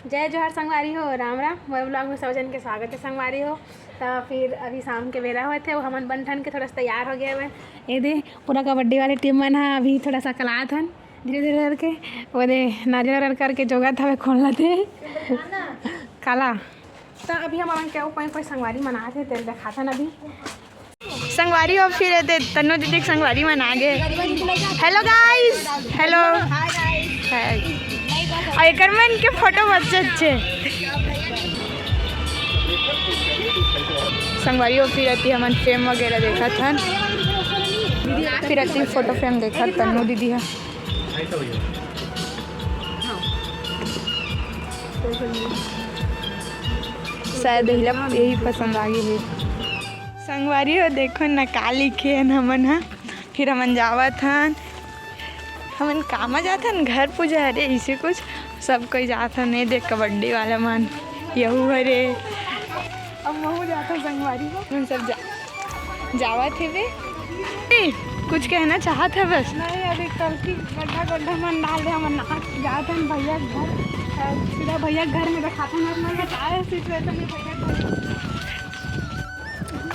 जय जोहर संगवारी हो, राम राम। मोर ब्लॉग में सब जन के स्वागत है संगवारी हो। तो फिर अभी शाम के बेरा हुए थे, वो हमन बन ठन के थोड़ा सा तैयार हो गए हुए। ये दे पूरा कबड्डी वाले टीम मन है अभी थोड़ा सा कलात हन धीरे धीरे करके। वो दे नारियल करके जोगा था खोलना थे काला। तो अभी हम क्या कोई संगवारी मना थे तेल देखा था अभी संगवारी हो। फिर तन्नो दीदी संगवारी मना गए। हेलो गाइस, हेलो एक मन के फोटो अच्छे अच्छे संगवारी हो। फिर अति हमन फ्रेम वगैरह देखा था, फिर अति फोटो फ्रेम देखा तन्नो दीदी है। शायद यही पसंद आ गई है संगवारी हो। देखो न का लिखे हमन है। फिर हमन जावत हन, हमन कामा जाथन घर पूजा हरे इसे कुछ सब कोई जाथन। नहीं देख कबड्डी वाला मन यहू हरे अब महू जाता संगवारी हो। हम सब जावत है वे कुछ कहना चाहत है बस नहीं। अभी कल की गड्ढा गड्ढा मन डाल दे हमन जाथन भैया घर, सीधा भैया घर में रखा था बताए सिचुएशन में भैया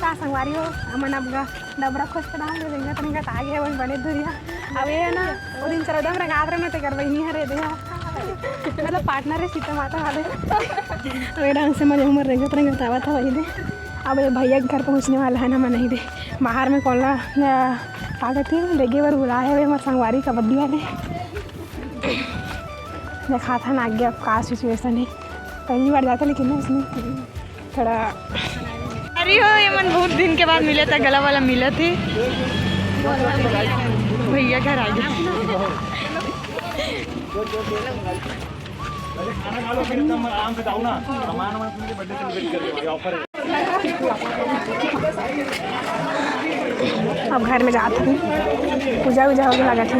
का संगवारी हो। हमन अब डबरा खोज के डाल देंगे तनिक आगे वही बने दुरिया। अब ये ना वो दिन सरदम रंगात रहे तो कर वही हरे दे मतलब पार्टनर है सीता माता वाले तो ढंग से मजे उमर रहेंगे तनिक बतावा था वही दे। अब ये भैया के घर पहुँचने वाला है ना मैं नहीं दे बाहर में कॉलना पागल थी लेगे बार बुलाए हुए हमारे संगवारी कबड्डी वाले देखा था ना आगे अब का सिचुएशन है। पहली बार जाता लेकिन ना उसमें थोड़ा अरे हो ये मन बहुत दिन के बाद मिला था। गला वाला मिला थे भैया घर आ गया। अब घर में जाते हैं, पूजा वूजा होगी लगा थी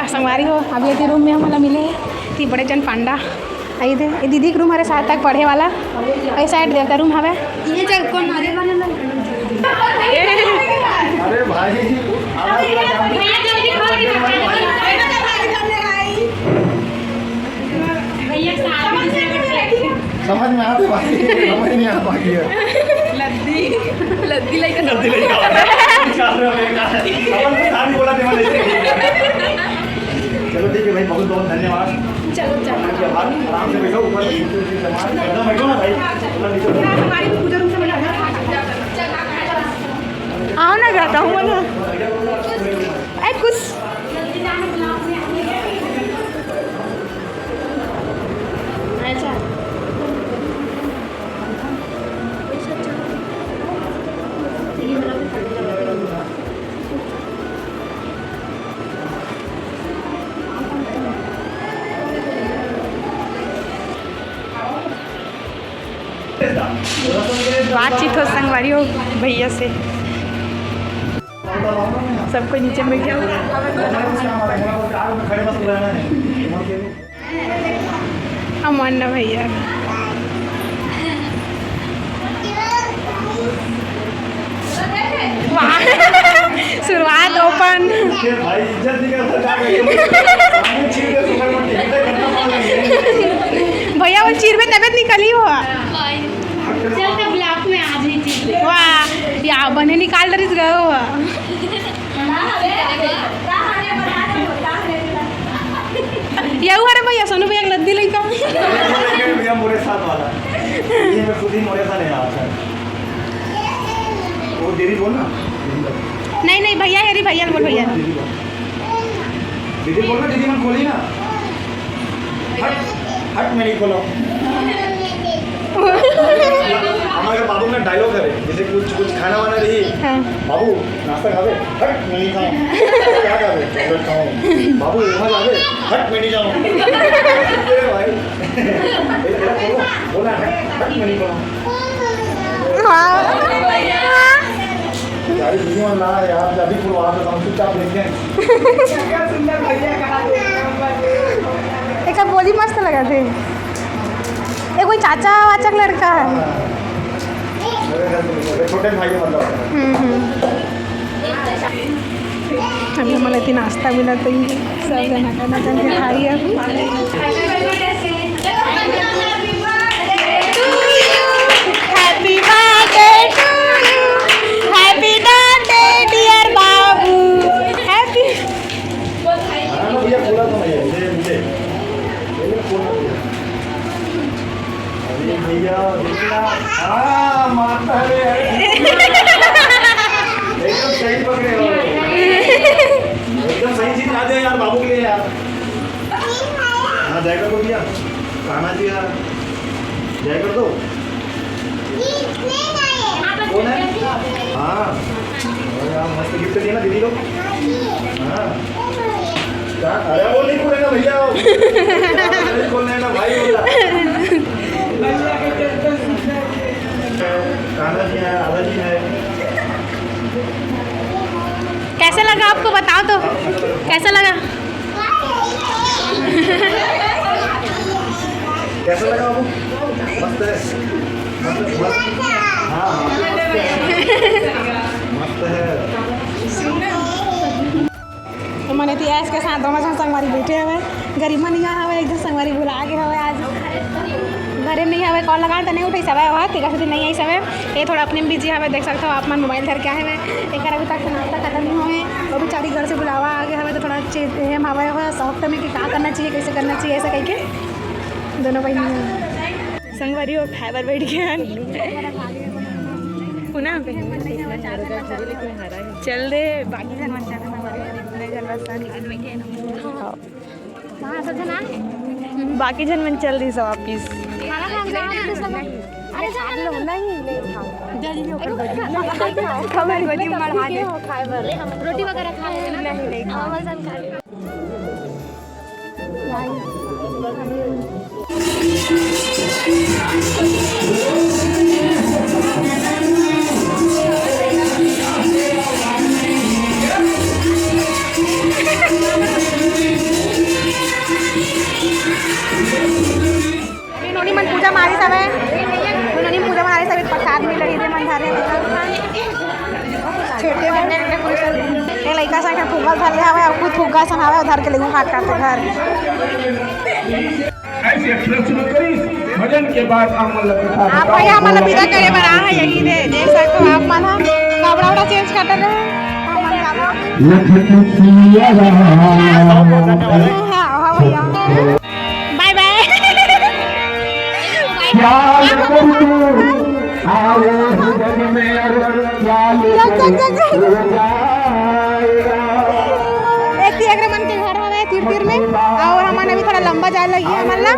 संगवारी हो। अभी ये रूम में हमारा मिले थी बड़े जन पांडा आई थे। ये दीदी के रूम हमारे साथ तक पढ़े वाला ऐ साइड देवता रूम हवे ये जग कौन मारे वाला अरे भाई समझ में आता बाकी समझ नहीं आता बाकी है लद्दी लद्दी लाइक लद्दी लाइक चल रहे हैं अपन को सारी बोला दे वाले चलो ठीक है भाई बहुत बहुत धन्यवाद। चलो चलो आराम से बैठो ऊपर एकदम बैठो ना भाई हमारी पूजा रूम से मिला आओ ना जाता हूँ ना ऐ कुछ अच्छा बातचीत हो संगवारी हो भैया से सबको नीचे बैठ जाओ। अमन ना भैया शुरुआत ओपन भैया वो चीर में तबियत निकली हो ब्लॉक में आज ही चीज वाह या बने निकाल दरिस गए हो यू अरे भैया सोनू भैया लद्दी लई का भैया मोरे साथ वाला ये मैं खुद ही मोरे साथ है आज वो देरी बोल ना नहीं नहीं भैया यारी भैया बोल भैया दीदी बोल ना दीदी मन खोली ना हट मैं नहीं खोला हमारे बाबू में डायलॉग है जैसे कुछ खाना वाना रही बाबू नाश्ता खावे हट मैं नहीं खाऊं क्या खावे चॉकलेट खाऊं बाबू वहाँ जावे हट मैं नहीं जाऊँ भाई बोला हट मैं नहीं खाऊं यार दीदी मन ला यार जब भी वहाँ पे हम चुपचाप देखें क्या सुंदर भैया कहा एक बोली मस्त लगा थे। ये कोई चाचा वाचा का लड़का है छोटे भाई मतलब अभी हमारे इतनी नाश्ता मिला तो ही सब जना करना चल के खाई है। Happy birthday to you, happy birthday dear बाबू, हैप्पी। भैया पूरा तो नहीं है मुझे भैया हाँ मारता है एकदम सही पकड़े हो, एकदम सही चीज ला दो यार बाबू के लिए यार। हाँ जय कर दो भैया, खाना जी यार जय कर दो। कौन है? हाँ यार मस्त गिफ्ट दिया ना दीदी को। हाँ अरे वो नहीं खोलेगा भैया, नहीं खोलने ना भाई बोला। कान्हा जी है, राधा जी है। कैसा लगा आपको बताओ तो, कैसा लगा? कैसा लगा बाबू? मस्त है, मस्त हाँ मस्त है। तो मैंने तो ऐस के साथ दोनों जन संगवारी बैठे हुए, गरीब नहीं हवे, एक दिन संगवारी बुला के हवे आज घरे नहीं हवे, कॉल लगा तो नहीं उठी सब है ठीक है, नहीं आई सब ये थोड़ा अपने बिजी हवे, देख सकते हो आप मन मोबाइल धर के आए हुए एक अभी तक नाश्ता खत्म नहीं हुए, वो बेचारी घर से बुलावा आगे हवे तो थोड़ा हम हवे हुआ शौक में कि क्या करना चाहिए कैसे करना चाहिए ऐसा कह के दोनों बहन संगवारी हो खाए बैठ गया पुनः चल दे बाकी जन बाकी जन मन चल रही सब वापिस रोटी वगैरह खा नोनी मन पूजा मारी सब है, नोनी पूजा मारी सब प्रसाद मिल रही है मन धारे छेटे बने एक लड़का सा फुग्गा धर ले हवे और खुद फुग्गा सन हवे उधर के लेगू हाथ काटते घर ऐसे अक्षर शुरू करी भजन के बाद अमल आप भैया हमारा विदा करे बना है यही दे देख सकते हो आप मन कपड़ा वड़ा चेंज कर रहे हैं बाय बाय एक मन के घर हवे तीर में और हमारे भी थोड़ा लंबा जा लगी है हमारा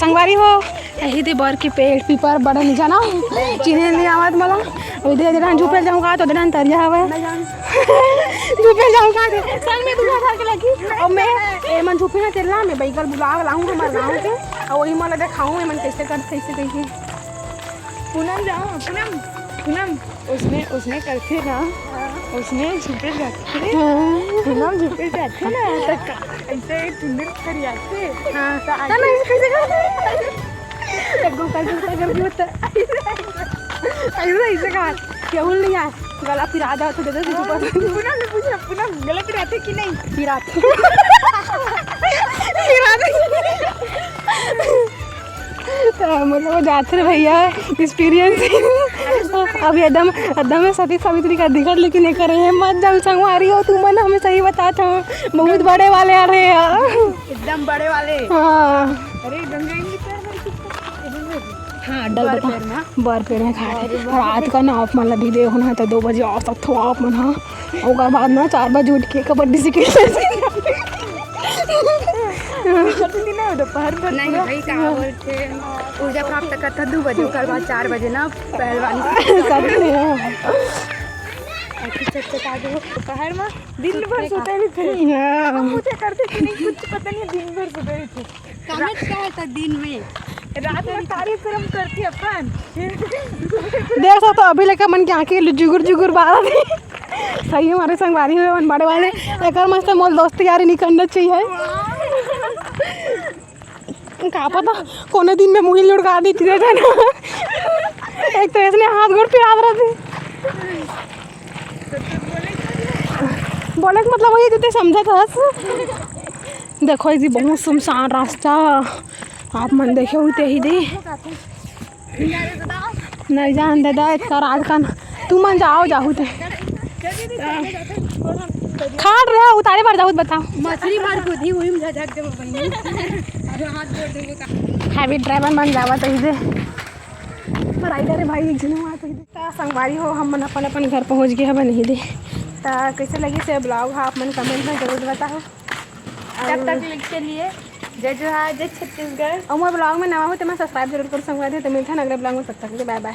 संगवारी हो यही थी बर की पेड़ पीपर बड़ा नहीं जाना चीने नहीं आवत मला उधर जरा झूपे जाऊंगा तो उधर तर जावे झूपे जाऊंगा संग में बुला था के लगी और मैं ए मन झूपे ना चलना मैं बाइकल बुला लाऊंगा हमारे गांव के और वही मला दिखाऊं मन कैसे कर कैसे कहीं पूनम जाओ पूनम उसने करते ना उसने झुपे जाते पूनम झुपे जाते ना तो ऐसे टुंडर खड़ी आते हाँ तो ना कैसे करते एक गो कर होता ऐसे का केवल नहीं है गला फिरा दो तो दे दो पूनम ने पूछा पूनम गला फिराते कि नहीं फिराते तो मतलब जाते रहे भैया एक्सपीरियंस अभी एकदम सती सावित्री का दिखा लेकिन नहीं कर रहे हैं मत जब संगवारी हो तुम मन हमें सही बताता हूँ बहुत बड़े वाले आ रहे हैं एकदम बड़े वाले हाँ अरे गंगा हाँ डल बर पेड़ में खा रात का ना आप मतलब भी देखो ना तो 2 बजे आ सकते हो आप मन हाँ उसके बाद ना 4 बजे उठ के कबड्डी सीखे दोपहर में नहीं भाई क्या बोलते ऊर्जा प्राप्त करता 2 बजे उसके बाद 4 बजे ना पहलवानी दोपहर में दिन भर सोते भी थे हम मुझे करते कि नहीं कुछ पता नहीं दिन भर सोते भी थे कमेंट क्या है दिन में रात में कार्यक्रम करती अपन देख सकते अभी लेकर मन की आँखें जुगुर बारह थी सही हमारे संगवारी हुए मन बड़े वाले एक मस्त मोल दोस्ती यारी नहीं करना चाहिए का पता कोने दिन में मुही लुढ़का दी थी ना एक तो इसने हाथ गोड़ पे याद रहती बोले मतलब वही देते समझा था देखो जी बहुत सुनसान रास्ता आप मन देखे होते ही दी नहीं जान दादा इतना रात का तू मन जाओ जाहू ते खाट रहा उतारे बार जाहू बताओ मछली मार खुद ही हुई मुझे झक दे हैवी ड्राइवर बन जावा तो इधे पर आई रे भाई एक जन वहाँ तो इधे संगवारी हो हम मन अपन घर पहुँच गए हमें नहीं दे तो कैसे लगी से ब्लॉग हाँ आप मन कमेंट में जरूर बताओ तब तक लिख के लिए जय जोहार जय छत्तीसगढ़ और मैं ब्लॉग में नवा हो तो मैं सब्सक्राइब जरूर कर संगवारी तो मिलता है अगले ब्लॉग में तब तक बाय बाय।